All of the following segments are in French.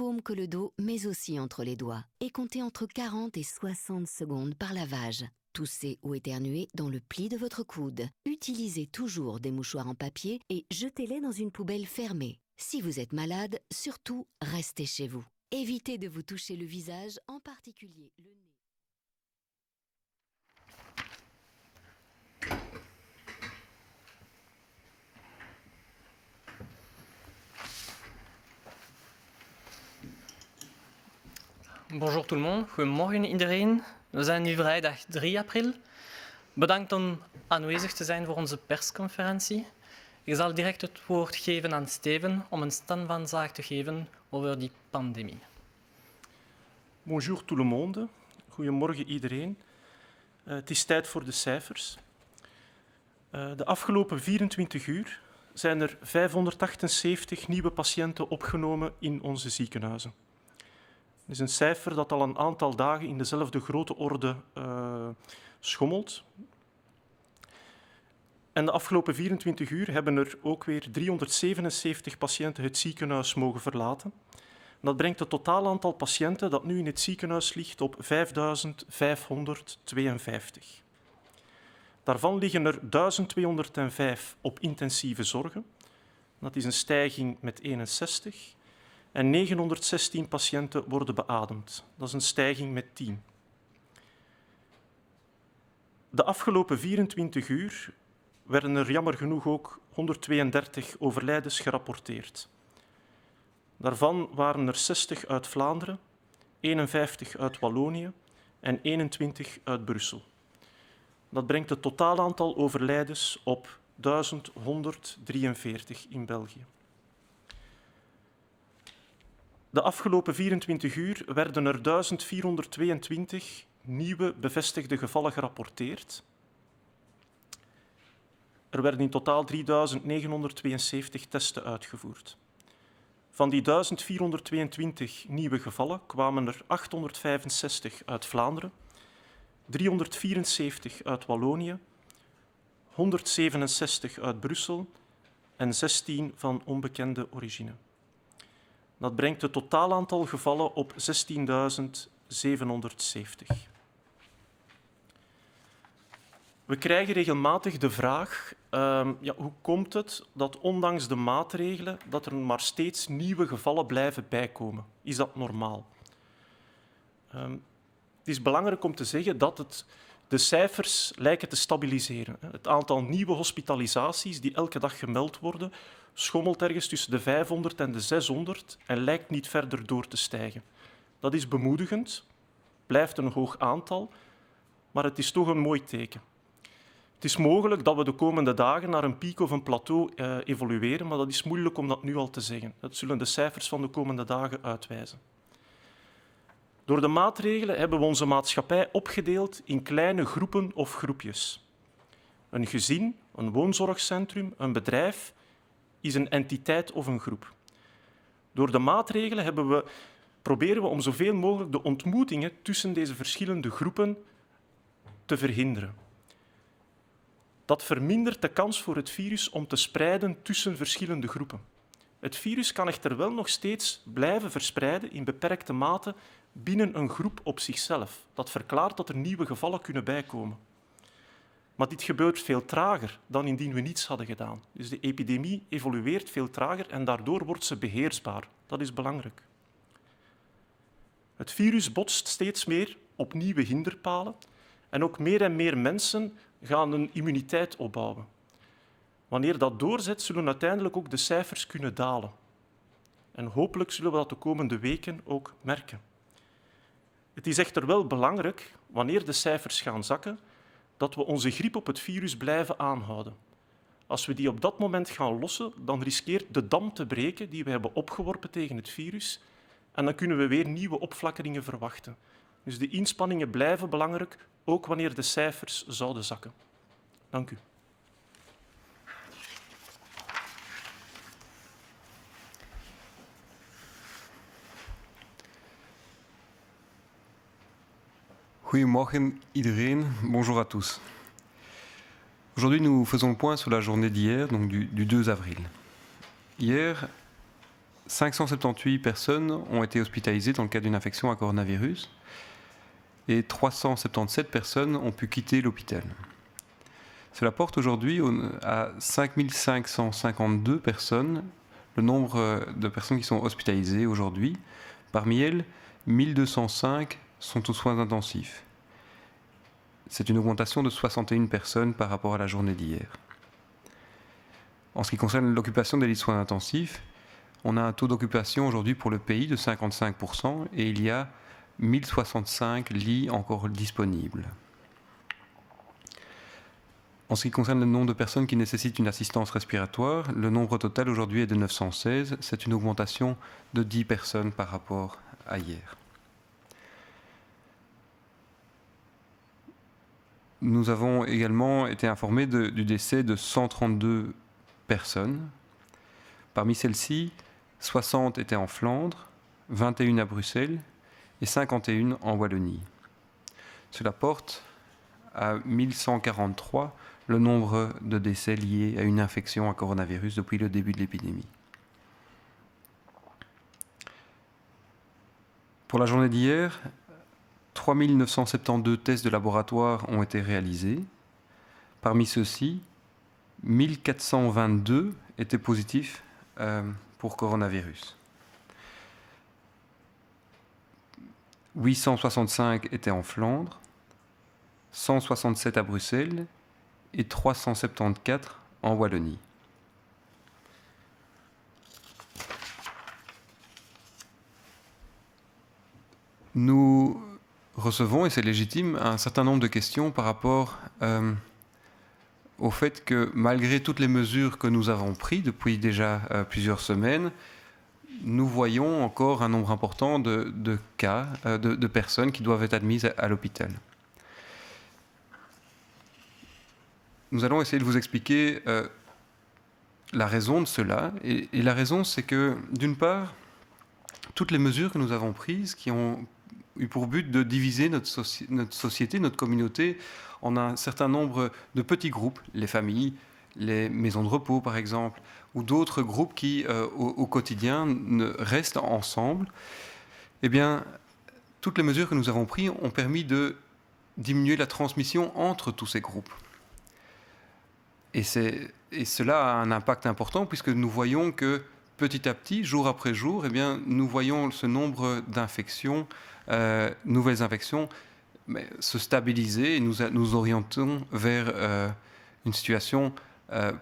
paume que le dos, mais aussi entre les doigts. Et comptez entre 40 et 60 secondes par lavage. Toussez ou éternuez dans le pli de votre coude. Utilisez toujours des mouchoirs en papier et jetez-les dans une poubelle fermée. Si vous êtes malade, surtout, restez chez vous. Évitez de vous toucher le visage, en particulier le nez. Bonjour tout le monde, goedemorgen iedereen. We zijn nu vrijdag 3 april. Bedankt om aanwezig te zijn voor onze persconferentie. Ik zal direct het woord geven aan Steven om een stand van zaak te geven over die pandemie. Bonjour tout le monde, goedemorgen iedereen. Het is tijd voor de cijfers. De afgelopen 24 uur zijn er 578 nieuwe patiënten opgenomen in onze ziekenhuizen. Dat is een cijfer dat al een aantal dagen in dezelfde grote orde schommelt. En de afgelopen 24 uur hebben er ook weer 377 patiënten het ziekenhuis mogen verlaten. Dat brengt het totaal aantal patiënten dat nu in het ziekenhuis ligt op 5.552. Daarvan liggen er 1.205 op intensieve zorgen. Dat is een stijging met 61. En 916 patiënten worden beademd. Dat is een stijging met 10. De afgelopen 24 uur werden er jammer genoeg ook 132 overlijdens gerapporteerd. Daarvan waren er 60 uit Vlaanderen, 51 uit Wallonië en 21 uit Brussel. Dat brengt het totaal aantal overlijdens op 1143 in België. De afgelopen 24 uur werden er 1422 nieuwe bevestigde gevallen gerapporteerd. Er werden in totaal 3972 testen uitgevoerd. Van die 1422 nieuwe gevallen kwamen er 865 uit Vlaanderen, 374 uit Wallonië, 167 uit Brussel en 16 van onbekende origine. Dat brengt het totaal aantal gevallen op 16.770. We krijgen regelmatig de vraag, hoe komt het dat ondanks de maatregelen dat er maar steeds nieuwe gevallen blijven bijkomen? Is dat normaal? Het is belangrijk om te zeggen dat de cijfers lijken te stabiliseren. Het aantal nieuwe hospitalisaties die elke dag gemeld worden, schommelt ergens tussen de 500 en de 600 en lijkt niet verder door te stijgen. Dat is bemoedigend, blijft een hoog aantal, maar het is toch een mooi teken. Het is mogelijk dat we de komende dagen naar een piek of een plateau evolueren, maar dat is moeilijk om dat nu al te zeggen. Dat zullen de cijfers van de komende dagen uitwijzen. Door de maatregelen hebben we onze maatschappij opgedeeld in kleine groepen of groepjes. Een gezin, een woonzorgcentrum, een bedrijf is een entiteit of een groep. Door de maatregelen proberen we om zoveel mogelijk de ontmoetingen tussen deze verschillende groepen te verhinderen. Dat vermindert de kans voor het virus om te spreiden tussen verschillende groepen. Het virus kan echter wel nog steeds blijven verspreiden in beperkte mate binnen een groep op zichzelf. Dat verklaart dat er nieuwe gevallen kunnen bijkomen. Maar dit gebeurt veel trager dan indien we niets hadden gedaan. Dus de epidemie evolueert veel trager en daardoor wordt ze beheersbaar. Dat is belangrijk. Het virus botst steeds meer op nieuwe hinderpalen en ook meer en meer mensen gaan een immuniteit opbouwen. Wanneer dat doorzet, zullen uiteindelijk ook de cijfers kunnen dalen. En hopelijk zullen we dat de komende weken ook merken. Het is echter wel belangrijk, wanneer de cijfers gaan zakken, dat we onze grip op het virus blijven aanhouden. Als we die op dat moment gaan lossen, dan riskeert de dam te breken die we hebben opgeworpen tegen het virus en dan kunnen we weer nieuwe opflakkeringen verwachten. Dus de inspanningen blijven belangrijk, ook wanneer de cijfers zouden zakken. Dank u. Goedemorgen iedereen, bonjour à tous. Aujourd'hui, nous faisons le point sur la journée d'hier, donc du 2 avril. Hier, 578 personnes ont été hospitalisées dans le cadre d'une infection à coronavirus et 377 personnes ont pu quitter l'hôpital. Cela porte aujourd'hui à 5552 personnes le nombre de personnes qui sont hospitalisées aujourd'hui. Parmi elles, 1205 sont aux soins intensifs. C'est une augmentation de 61 personnes par rapport à la journée d'hier. En ce qui concerne l'occupation des lits de soins intensifs, on a un taux d'occupation aujourd'hui pour le pays de 55% et il y a 1065 lits encore disponibles. En ce qui concerne le nombre de personnes qui nécessitent une assistance respiratoire, le nombre total aujourd'hui est de 916. C'est une augmentation de 10 personnes par rapport à hier. Nous avons également été informés du décès de 132 personnes. Parmi celles-ci, 60 étaient en Flandre, 21 à Bruxelles et 51 en Wallonie. Cela porte à 1143 le nombre de décès liés à une infection à coronavirus depuis le début de l'épidémie. Pour la journée d'hier, 3972 tests de laboratoire ont été réalisés. Parmi ceux-ci, 1422 étaient positifs pour coronavirus. 865 étaient en Flandre, 167 à Bruxelles et 374 en Wallonie. Nous recevons, et c'est légitime, un certain nombre de questions par rapport au fait que malgré toutes les mesures que nous avons prises depuis déjà plusieurs semaines, nous voyons encore un nombre important de cas, de personnes qui doivent être admises à l'hôpital. Nous allons essayer de vous expliquer la raison de cela. Et la raison, c'est que, d'une part, toutes les mesures que nous avons prises, qui ont eu pour but de diviser notre société, notre communauté, en un certain nombre de petits groupes, les familles, les maisons de repos par exemple, ou d'autres groupes qui, au quotidien, restent ensemble, eh bien, toutes les mesures que nous avons prises ont permis de diminuer la transmission entre tous ces groupes. Et cela a un impact important puisque nous voyons que petit à petit, jour après jour, eh bien, nous voyons ce nombre d'infections, nouvelles infections, se stabiliser et nous orientons vers une situation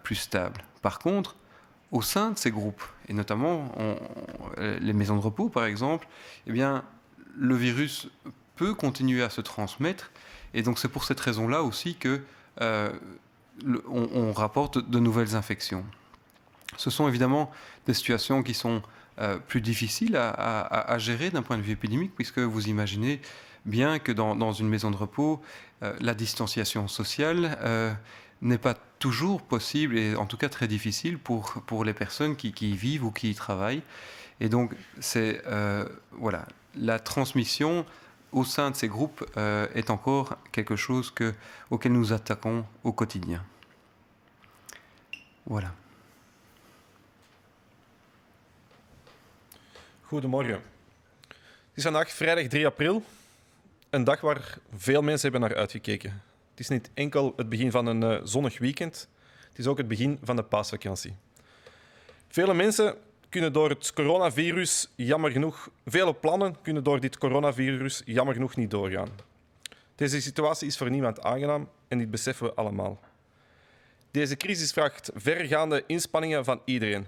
plus stable. Par contre, au sein de ces groupes, et notamment les maisons de repos par exemple, eh bien, le virus peut continuer à se transmettre. Et donc c'est pour cette raison-là aussi que on rapporte de nouvelles infections. Ce sont évidemment des situations qui sont plus difficiles à gérer d'un point de vue épidémique, puisque vous imaginez bien que dans une maison de repos, la distanciation sociale n'est pas toujours possible, et en tout cas très difficile pour les personnes qui y vivent ou qui y travaillent. Et donc, c'est voilà, la transmission au sein de ces groupes est encore quelque chose auquel nous attaquons au quotidien. Voilà. Goedemorgen. Het is vandaag vrijdag 3 april, een dag waar veel mensen hebben naar uitgekeken. Het is niet enkel het begin van een zonnig weekend, het is ook het begin van de paasvakantie. Vele mensen kunnen door het coronavirus jammer genoeg, vele plannen kunnen door dit coronavirus jammer genoeg niet doorgaan. Deze situatie is voor niemand aangenaam en dit beseffen we allemaal. Deze crisis vraagt verregaande inspanningen van iedereen.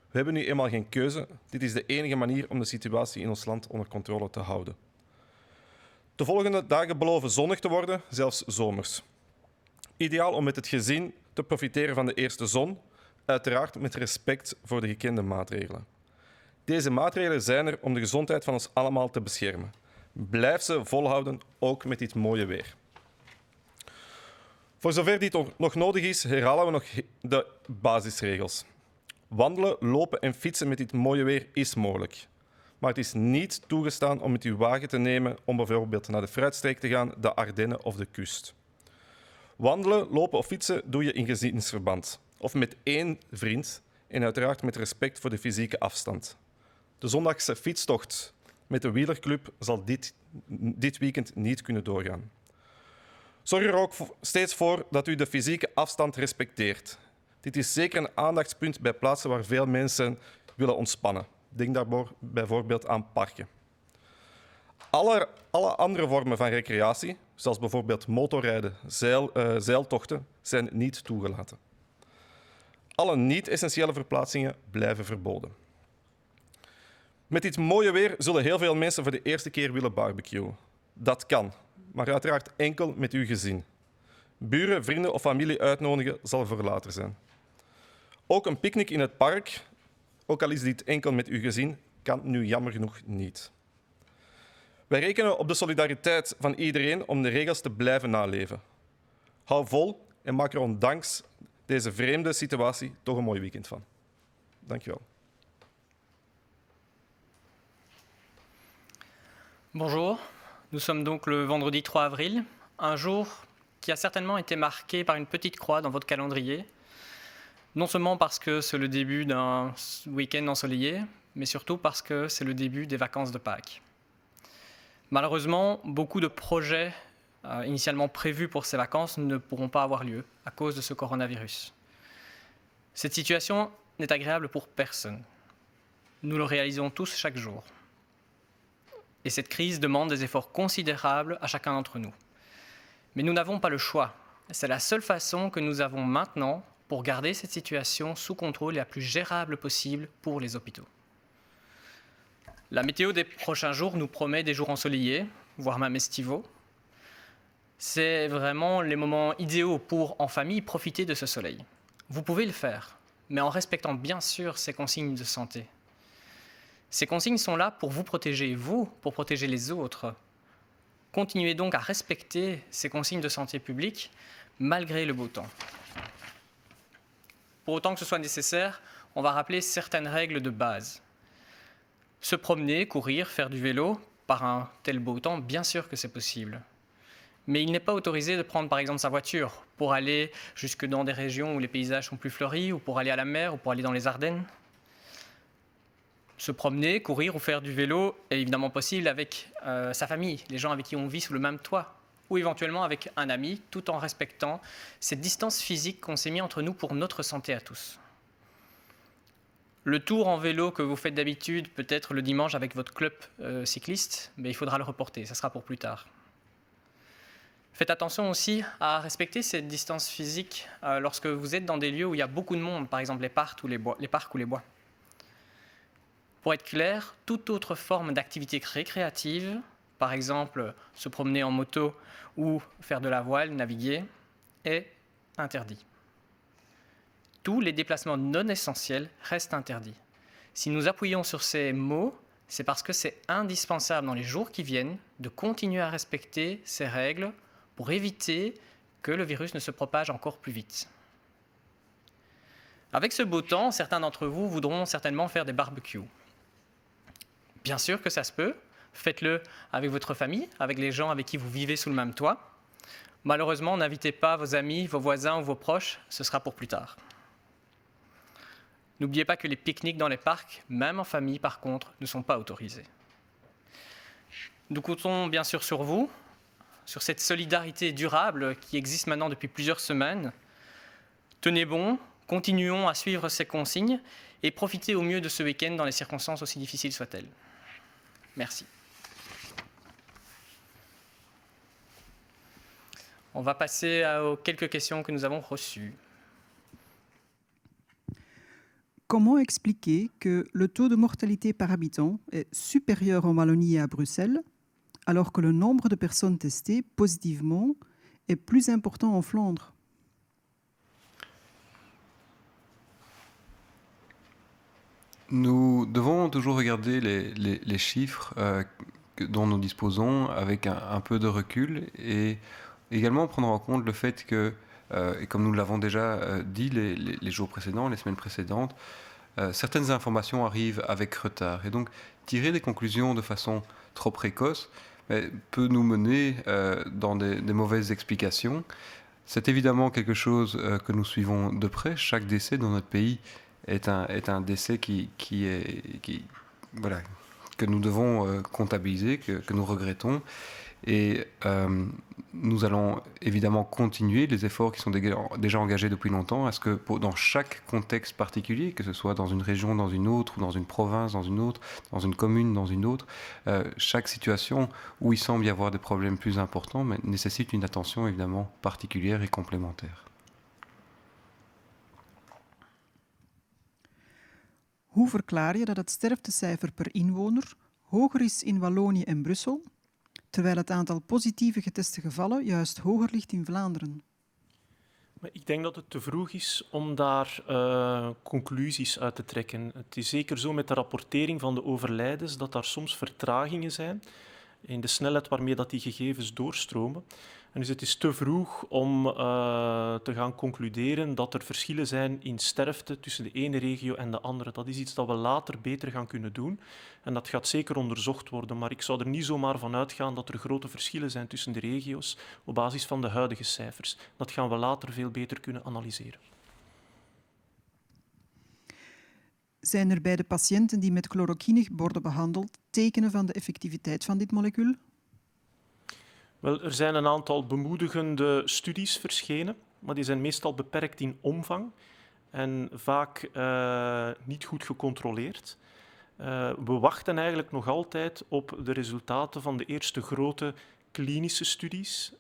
We hebben nu eenmaal geen keuze. Dit is de enige manier om de situatie in ons land onder controle te houden. De volgende dagen beloven zonnig te worden, zelfs zomers. Ideaal om met het gezin te profiteren van de eerste zon, uiteraard met respect voor de gekende maatregelen. Deze maatregelen zijn er om de gezondheid van ons allemaal te beschermen. Blijf ze volhouden, ook met dit mooie weer. Voor zover dit nog nodig is, herhalen we nog de basisregels. Wandelen, lopen en fietsen met dit mooie weer is mogelijk. Maar het is niet toegestaan om met uw wagen te nemen om bijvoorbeeld naar de fruitstreek te gaan, de Ardennen of de kust. Wandelen, lopen of fietsen doe je in gezinsverband. Of met één vriend en uiteraard met respect voor de fysieke afstand. De zondagse fietstocht met de wielerclub zal dit weekend niet kunnen doorgaan. Zorg er ook steeds voor dat u de fysieke afstand respecteert. Dit is zeker een aandachtspunt bij plaatsen waar veel mensen willen ontspannen. Denk daar bijvoorbeeld aan parken. Alle andere vormen van recreatie, zoals bijvoorbeeld motorrijden, zeiltochten, zijn niet toegelaten. Alle niet-essentiële verplaatsingen blijven verboden. Met dit mooie weer zullen heel veel mensen voor de eerste keer willen barbecuen. Dat kan, maar uiteraard enkel met uw gezin. Buren, vrienden of familie uitnodigen zal voor later zijn. Ook een picknick in het park, ook al is dit enkel met uw gezin, kan nu jammer genoeg niet. Wij rekenen op de solidariteit van iedereen om de regels te blijven naleven. Hou vol en maak er ondanks deze vreemde situatie toch een mooi weekend van. Dank je wel. Bonjour, nous sommes donc le vendredi 3 avril, un jour qui a certainement été marqué par une petite croix dans votre calendrier, non seulement parce que c'est le début d'un week-end ensoleillé, mais surtout parce que c'est le début des vacances de Pâques. Malheureusement, beaucoup de projets initialement prévus pour ces vacances ne pourront pas avoir lieu à cause de ce coronavirus. Cette situation n'est agréable pour personne. Nous le réalisons tous chaque jour. Et cette crise demande des efforts considérables à chacun d'entre nous. Mais nous n'avons pas le choix. C'est la seule façon que nous avons maintenant pour garder cette situation sous contrôle et la plus gérable possible pour les hôpitaux. La météo des prochains jours nous promet des jours ensoleillés, voire même estivaux. C'est vraiment les moments idéaux pour, en famille, profiter de ce soleil. Vous pouvez le faire, mais en respectant bien sûr ces consignes de santé. Ces consignes sont là pour vous protéger, vous, pour protéger les autres. Continuez donc à respecter ces consignes de santé publique malgré le beau temps. Pour autant que ce soit nécessaire, on va rappeler certaines règles de base. Se promener, courir, faire du vélo, par un tel beau temps, bien sûr que c'est possible. Mais il n'est pas autorisé de prendre par exemple sa voiture pour aller jusque dans des régions où les paysages sont plus fleuris, ou pour aller à la mer, ou pour aller dans les Ardennes. Se promener, courir ou faire du vélo est évidemment possible avec sa famille, les gens avec qui on vit sous le même toit, ou éventuellement avec un ami, tout en respectant cette distance physique qu'on s'est mis entre nous pour notre santé à tous. Le tour en vélo que vous faites d'habitude, peut-être le dimanche avec votre club cycliste, mais il faudra le reporter, ça sera pour plus tard. Faites attention aussi à respecter cette distance physique lorsque vous êtes dans des lieux où il y a beaucoup de monde, par exemple les parcs ou les bois. Pour être clair, toute autre forme d'activité récréative, par exemple se promener en moto ou faire de la voile, naviguer, est interdit. Tous les déplacements non essentiels restent interdits. Si nous appuyons sur ces mots, c'est parce que c'est indispensable dans les jours qui viennent de continuer à respecter ces règles pour éviter que le virus ne se propage encore plus vite. Avec ce beau temps, certains d'entre vous voudront certainement faire des barbecues. Bien sûr que ça se peut, faites-le avec votre famille, avec les gens avec qui vous vivez sous le même toit. Malheureusement, n'invitez pas vos amis, vos voisins ou vos proches, ce sera pour plus tard. N'oubliez pas que les pique-niques dans les parcs, même en famille par contre, ne sont pas autorisés. Nous comptons bien sûr sur vous, sur cette solidarité durable qui existe maintenant depuis plusieurs semaines. Tenez bon, continuons à suivre ces consignes et profitez au mieux de ce week-end dans les circonstances aussi difficiles soient-elles. Merci. On va passer aux quelques questions que nous avons reçues. Comment expliquer que le taux de mortalité par habitant est supérieur en Wallonie et à Bruxelles, alors que le nombre de personnes testées positivement est plus important en Flandre? Nous devons toujours regarder les chiffres dont nous disposons avec un peu de recul et également prendre en compte le fait que, et comme nous l'avons déjà dit les jours précédents, les semaines précédentes, certaines informations arrivent avec retard. Et donc, tirer des conclusions de façon trop précoce peut nous mener dans des mauvaises explications. C'est évidemment quelque chose que nous suivons de près. Chaque décès dans notre pays est un décès qui voilà, que nous devons comptabiliser, que nous regrettons. Et nous allons évidemment continuer les efforts qui sont déjà engagés depuis longtemps à ce que dans chaque contexte particulier, que ce soit dans une région, dans une autre, ou dans une province, dans une autre, dans une commune, dans une autre, chaque situation où il semble y avoir des problèmes plus importants mais nécessite une attention évidemment particulière et complémentaire. Hoe verklaar je dat het sterftecijfer per inwoner hoger is in Wallonië en Brussel, terwijl het aantal positieve geteste gevallen juist hoger ligt in Vlaanderen? Ik denk dat het te vroeg is om daar conclusies uit te trekken. Het is zeker zo met de rapportering van de overlijdens dat daar soms vertragingen zijn in de snelheid waarmee dat die gegevens doorstromen. En dus het is te vroeg om te gaan concluderen dat er verschillen zijn in sterfte tussen de ene regio en de andere. Dat is iets dat we later beter gaan kunnen doen. En dat gaat zeker onderzocht worden. Maar ik zou er niet zomaar van uitgaan dat er grote verschillen zijn tussen de regio's op basis van de huidige cijfers. Dat gaan we later veel beter kunnen analyseren. Zijn er bij de patiënten die met chloroquine worden behandeld tekenen van de effectiviteit van dit molecuul? Wel, er zijn een aantal bemoedigende studies verschenen, maar die zijn meestal beperkt in omvang en vaak niet goed gecontroleerd. We wachten eigenlijk nog altijd op de resultaten van de eerste grote klinische studies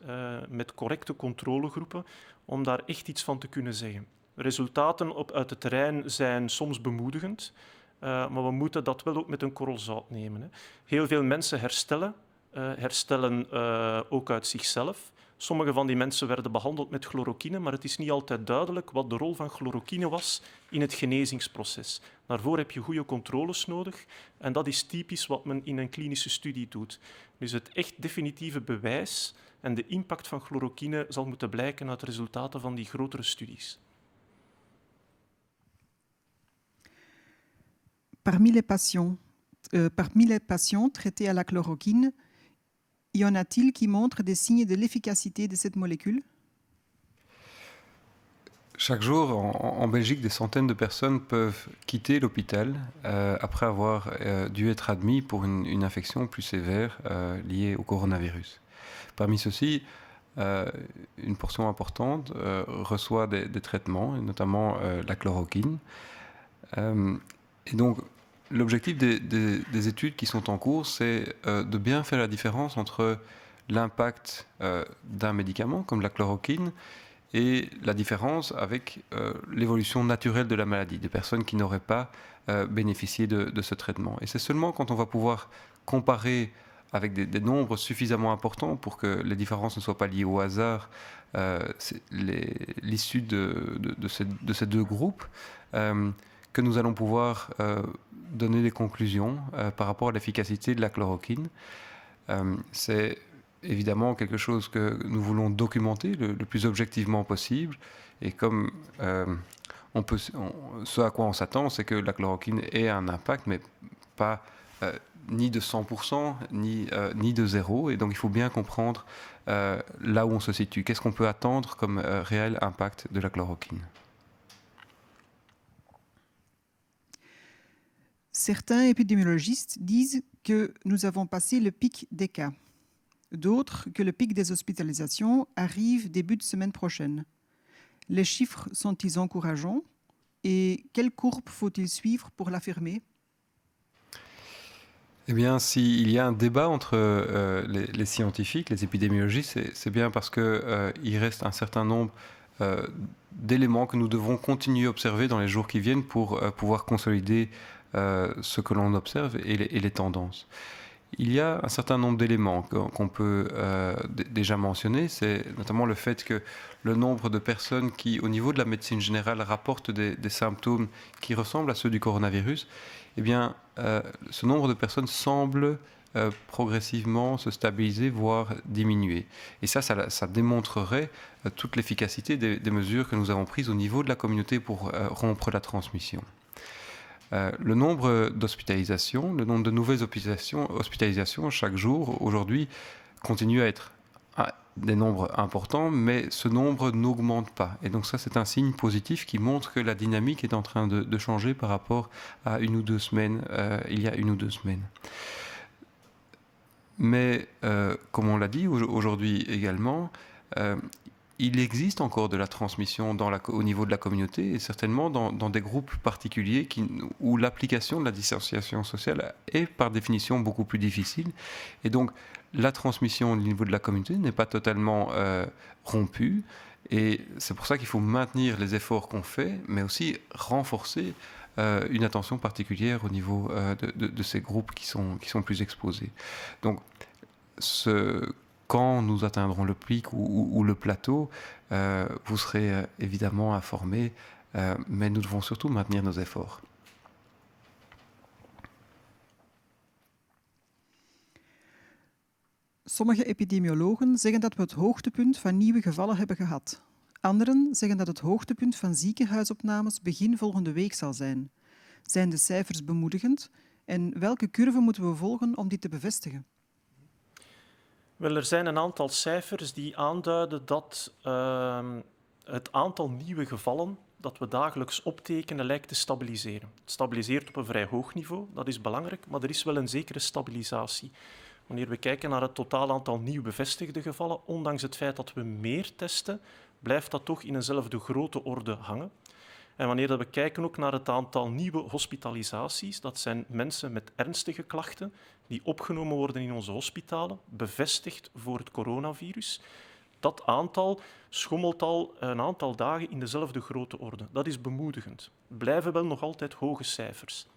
met correcte controlegroepen om daar echt iets van te kunnen zeggen. Resultaten uit het terrein zijn soms bemoedigend, maar we moeten dat wel ook met een korrel zout nemen. Hè. Heel veel mensen herstellen ook uit zichzelf. Sommige van die mensen werden behandeld met chloroquine, maar het is niet altijd duidelijk wat de rol van chloroquine was in het genezingsproces. Daarvoor heb je goede controles nodig en dat is typisch wat men in een klinische studie doet. Dus het echt definitieve bewijs en de impact van chloroquine zal moeten blijken uit de resultaten van die grotere studies. Parmi les patients traités à la chloroquine, y en a-t-il qui montrent des signes de l'efficacité de cette molécule? Chaque jour, en Belgique, des centaines de personnes peuvent quitter l'hôpital après avoir dû être admis pour une infection plus sévère liée au coronavirus. Parmi ceux-ci, une portion importante reçoit des traitements, et notamment la chloroquine. Et donc, l'objectif des études qui sont en cours, c'est de bien faire la différence entre l'impact d'un médicament comme la chloroquine et la différence avec l'évolution naturelle de la maladie, des personnes qui n'auraient pas bénéficié de ce traitement. Et c'est seulement quand on va pouvoir comparer avec des nombres suffisamment importants pour que les différences ne soient pas liées au hasard, l'issue de ces deux groupes, que nous allons pouvoir donner des conclusions par rapport à l'efficacité de la chloroquine. C'est évidemment quelque chose que nous voulons documenter le plus objectivement possible. Et comme ce à quoi on s'attend, c'est que la chloroquine ait un impact, mais pas ni de 100%, ni de 0. Et donc il faut bien comprendre là où on se situe. Qu'est-ce qu'on peut attendre comme réel impact de la chloroquine? Certains épidémiologistes disent que nous avons passé le pic des cas. D'autres que le pic des hospitalisations arrive début de semaine prochaine. Les chiffres sont-ils encourageants? Et quelle courbe faut-il suivre pour l'affirmer? Eh bien, s'il y a un débat entre les scientifiques, les épidémiologistes, c'est bien parce qu'il reste un certain nombre d'éléments que nous devons continuer à observer dans les jours qui viennent pour pouvoir consolider ce que l'on observe et les tendances. Il y a un certain nombre d'éléments qu'on peut déjà mentionner, c'est notamment le fait que le nombre de personnes qui, au niveau de la médecine générale, rapportent des symptômes qui ressemblent à ceux du coronavirus, eh bien, ce nombre de personnes semble progressivement se stabiliser, voire diminuer. Et ça démontrerait toute l'efficacité des mesures que nous avons prises au niveau de la communauté pour rompre la transmission. Le nombre d'hospitalisations, le nombre de nouvelles hospitalisations chaque jour, aujourd'hui, continue à être des nombres importants, mais ce nombre n'augmente pas. Et donc ça, c'est un signe positif qui montre que la dynamique est en train de changer par rapport à une ou deux semaines, il y a une ou deux semaines. Mais, comme on l'a dit aujourd'hui également, il existe encore de la transmission au niveau de la communauté et certainement dans des groupes particuliers où l'application de la distanciation sociale est par définition beaucoup plus difficile. Et donc, la transmission au niveau de la communauté n'est pas totalement rompue. Et c'est pour ça qu'il faut maintenir les efforts qu'on fait, mais aussi renforcer une attention particulière au niveau de ces groupes qui sont plus exposés. Donc, quand nous atteindrons le pic ou le plateau, vous serez évidemment informés, mais nous devons surtout maintenir nos efforts. Sommige epidemiologen zeggen dat we het hoogtepunt van nieuwe gevallen hebben gehad. Anderen zeggen dat het hoogtepunt van ziekenhuisopnames begin volgende week zal zijn. Zijn de cijfers bemoedigend en welke curve moeten we volgen om dit te bevestigen? Wel, er zijn een aantal cijfers die aanduiden dat het aantal nieuwe gevallen dat we dagelijks optekenen lijkt te stabiliseren. Het stabiliseert op een vrij hoog niveau, dat is belangrijk, maar er is wel een zekere stabilisatie. Wanneer we kijken naar het totaal aantal nieuw bevestigde gevallen, ondanks het feit dat we meer testen, blijft dat toch in eenzelfde grote orde hangen. En wanneer we kijken ook naar het aantal nieuwe hospitalisaties, dat zijn mensen met ernstige klachten die opgenomen worden in onze hospitalen, bevestigd voor het coronavirus, dat aantal schommelt al een aantal dagen in dezelfde grote orde. Dat is bemoedigend. Het blijven wel nog altijd hoge cijfers.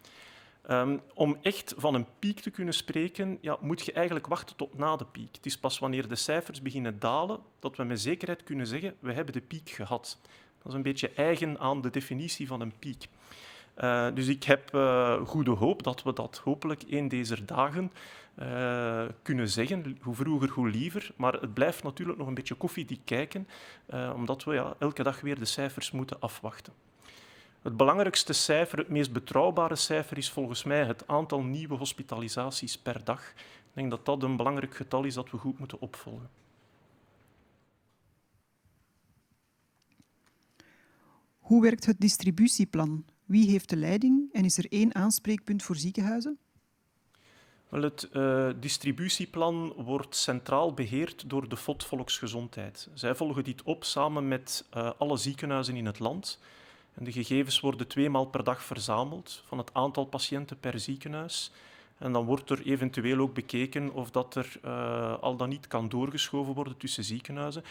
Om echt van een piek te kunnen spreken, moet je eigenlijk wachten tot na de piek. Het is pas wanneer de cijfers beginnen dalen dat we met zekerheid kunnen zeggen we hebben de piek gehad. Dat is een beetje eigen aan de definitie van een piek. Dus ik heb goede hoop dat we dat hopelijk een deze dagen kunnen zeggen. Hoe vroeger, hoe liever. Maar het blijft natuurlijk nog een beetje koffiedik kijken, omdat we elke dag weer de cijfers moeten afwachten. Het belangrijkste cijfer, het meest betrouwbare cijfer, is volgens mij het aantal nieuwe hospitalisaties per dag. Ik denk dat dat een belangrijk getal is dat we goed moeten opvolgen. Hoe werkt het distributieplan? Wie heeft de leiding en is er één aanspreekpunt voor ziekenhuizen? Wel, het distributieplan wordt centraal beheerd door de FOD Volksgezondheid. Zij volgen dit op samen met alle ziekenhuizen in het land. En de gegevens worden 2 maal per dag verzameld van het aantal patiënten per ziekenhuis. En dan wordt er eventueel ook bekeken of dat er al dan niet kan doorgeschoven worden tussen ziekenhuizen.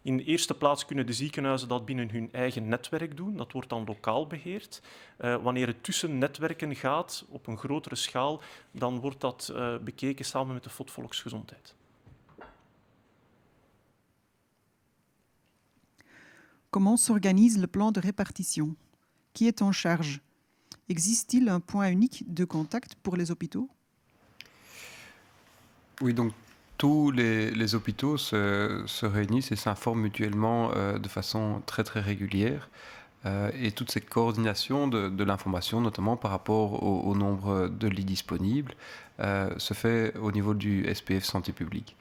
In de eerste plaats kunnen de ziekenhuizen dat binnen hun eigen netwerk doen. Dat wordt dan lokaal beheerd. Wanneer het tussen netwerken gaat, op een grotere schaal, dan wordt dat bekeken samen met de FOD Volksgezondheid. Comment s'organise le plan de répartition? Qui est en charge? Existe-t-il un point unique de contact pour les hôpitaux? Oui, donc tous les hôpitaux se réunissent et s'informent mutuellement de façon très très régulière. Et toute cette coordination de l'information, notamment par rapport au nombre de lits disponibles, se fait au niveau du SPF Santé publique.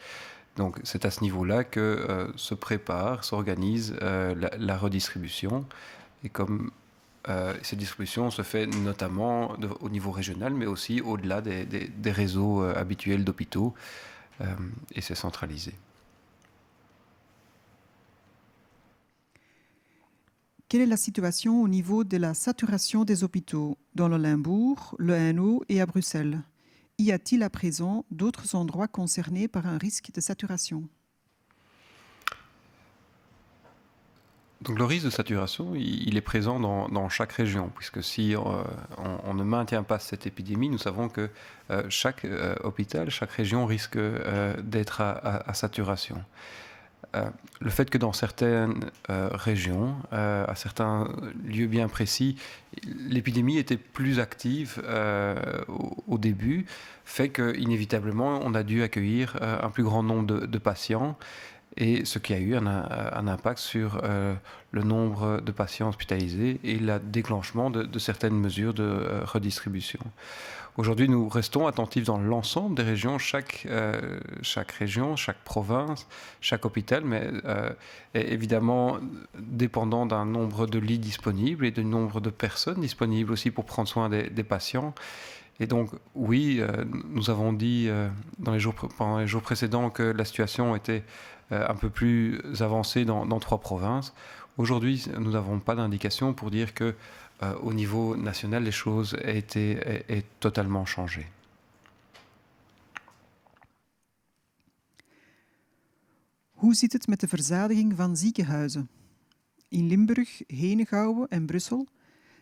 Donc c'est à ce niveau-là que se prépare, s'organise la redistribution. Et comme cette distribution se fait notamment au niveau régional, mais aussi au-delà des réseaux habituels d'hôpitaux, et c'est centralisé. Quelle est la situation au niveau de la saturation des hôpitaux dans le Limbourg, le Hainaut et à Bruxelles? Y a-t-il à présent d'autres endroits concernés par un risque de saturation? Donc le risque de saturation, il est présent dans chaque région, puisque si on ne maintient pas cette épidémie, nous savons que chaque hôpital, chaque région risque d'être à saturation. Le fait que dans certaines régions, à certains lieux bien précis, l'épidémie était plus active au début, fait qu'inévitablement, on a dû accueillir un plus grand nombre de patients. et ce qui a eu un impact sur le nombre de patients hospitalisés et le déclenchement de certaines mesures de redistribution. Aujourd'hui, nous restons attentifs dans l'ensemble des régions, chaque région, chaque province, chaque hôpital, mais est évidemment dépendant d'un nombre de lits disponibles et du nombre de personnes disponibles aussi pour prendre soin des patients. Et donc, oui, nous avons dit pendant les jours précédents que la situation était un peu plus avancée dans 3 provinces. Aujourd'hui, nous n'avons pas d'indication pour dire que au niveau national, les choses aient totalement changé. Hoe zit het met de verzadiging van ziekenhuizen? In Limburg, Henegouwen en Brussel.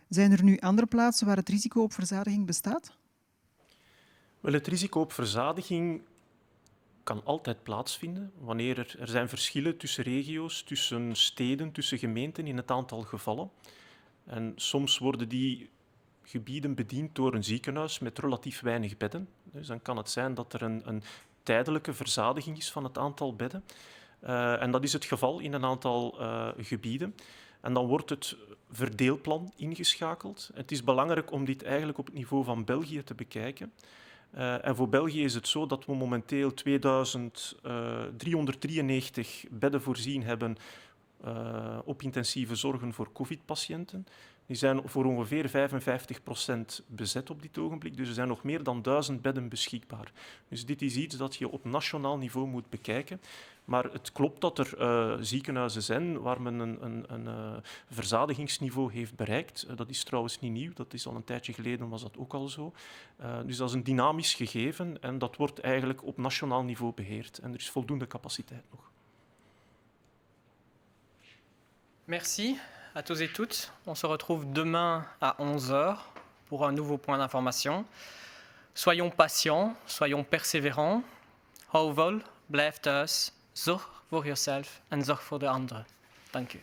Zijn er nu andere plaatsen waar het risico op verzadiging bestaat? Wel, het risico op verzadiging kan altijd plaatsvinden wanneer er zijn verschillen tussen regio's, tussen steden, tussen gemeenten in het aantal gevallen. En soms worden die gebieden bediend door een ziekenhuis met relatief weinig bedden. Dus dan kan het zijn dat er een tijdelijke verzadiging is van het aantal bedden. En dat is het geval in een aantal gebieden. En dan wordt het verdeelplan ingeschakeld. Het is belangrijk om dit eigenlijk op het niveau van België te bekijken. En voor België is het zo dat we momenteel 2393 bedden voorzien hebben op intensieve zorgen voor COVID-patiënten. Die zijn voor ongeveer 55% bezet op dit ogenblik, dus er zijn nog meer dan 1000 bedden beschikbaar. Dus dit is iets dat je op nationaal niveau moet bekijken. Maar het klopt dat er ziekenhuizen zijn waar men een verzadigingsniveau heeft bereikt. Dat is trouwens niet nieuw, dat is al een tijdje geleden was dat ook al zo. Dus dat is een dynamisch gegeven en dat wordt eigenlijk op nationaal niveau beheerd. En er is voldoende capaciteit nog. Merci à tous et toutes. On se retrouve demain à 11h pour un nouveau point d'information. Soyons patients, soyons persévérants. Hou vol, blijf thuis. Zorg voor jezelf en zorg voor de anderen. Dank u.